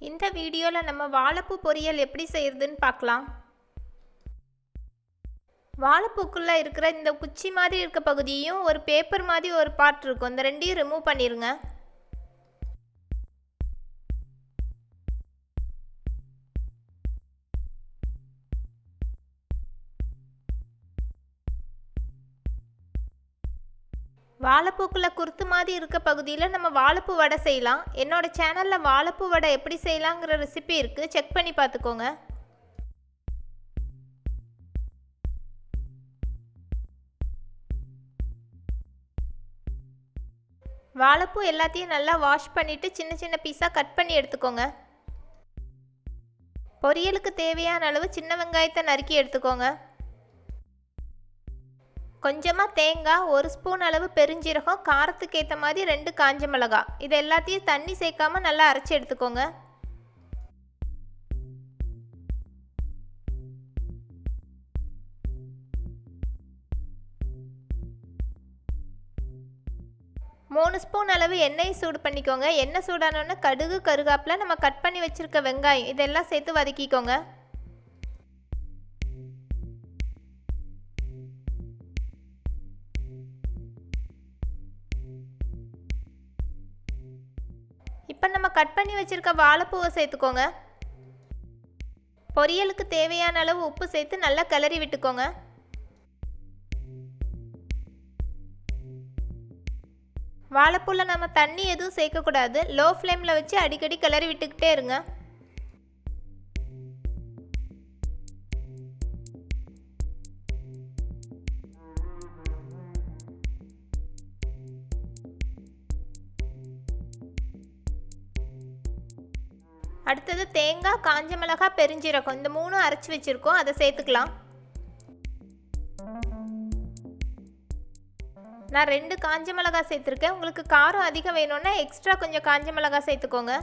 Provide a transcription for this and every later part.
இந்த வீடியோவில் நம்ம வாழைப்பூ பொரியல் எப்படி செய்யறதுன்னு பார்க்கலாம். வாழைப்பூக்குள்ளே இருக்கிற இந்த குச்சி மாதிரி இருக்க பகுதியும் ஒரு பேப்பர் மாதிரி ஒரு பார்ட் இருக்கும், இந்த ரெண்டையும் ரிமூவ் பண்ணிடுங்க. வாழைப்பூக்குள்ளே குருத்து மாதிரி இருக்க பகுதியில் நம்ம வாழைப்பூ வடை செய்யலாம். என்னோடய சேனலில் வாழைப்பூ வடை எப்படி செய்யலாங்கிற ரெசிபி இருக்குது, செக் பண்ணி பார்த்துக்கோங்க. வாழைப்பூ எல்லாத்தையும் நல்லா வாஷ் பண்ணிவிட்டு சின்ன சின்ன பீஸாக கட் பண்ணி எடுத்துக்கோங்க. பொரியலுக்கு தேவையான அளவு சின்ன வெங்காயத்தை நறுக்கி எடுத்துக்கோங்க. கொஞ்சமாக தேங்காய், 1 ஸ்பூன் அளவு பெருஞ்சீரகம், காரத்துக்கு ஏற்ற மாதிரி 2 காஞ்ச மிளகாய், இது எல்லாத்தையும் தண்ணி சேர்க்காம நல்லா அரைச்சி எடுத்துக்கோங்க. மூணு ஸ்பூன் அளவு எண்ணெய் சூடு பண்ணிக்கோங்க. எண்ணெய் சூடானோன்னு கடுகு, கருகாப்பில் நம்ம கட் பண்ணி வச்சுருக்க வெங்காயம் இதெல்லாம் சேர்த்து வதக்கிக்கோங்க. இப்போ நம்ம கட் பண்ணி வச்சுருக்க வாழைப்பூவை சேர்த்துக்கோங்க. பொரியலுக்கு தேவையான அளவு உப்பு சேர்த்து நல்லா கிளறி விட்டுக்கோங்க. வாழைப்பூவில் நம்ம தண்ணி எதுவும் சேர்க்கக்கூடாது. லோ ஃப்ளேமில் வச்சு அடிக்கடி கிளறி விட்டுக்கிட்டே இருங்க. அடுத்தது தேங்காய், காஞ்ச மிளகாய், பெருஞ்சீரகம் இந்த 3 அரைச்சி வச்சுருக்கோம், அதை சேர்த்துக்கலாம். நான் 2 காஞ்ச மிளகாய் சேர்த்துருக்கேன். உங்களுக்கு காரம் அதிகம் வேணும்னா எக்ஸ்ட்ரா கொஞ்சம் காஞ்ச மிளகாய் சேர்த்துக்கோங்க.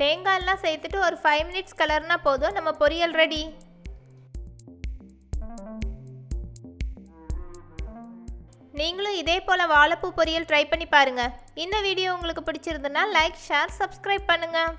தேங்காயெல்லாம் சேர்த்துட்டு ஒரு 5 மினிட்ஸ் கலர்னா போதும், நம்ம பொரியல் ரெடி. நீங்களும் இதே போல் வாழைப்பூ பொரியல் ட்ரை பண்ணி பாருங்கள். இந்த வீடியோ உங்களுக்கு பிடிச்சிருந்துன்னா லைக், ஷேர், சப்ஸ்கிரைப் பண்ணுங்கள்.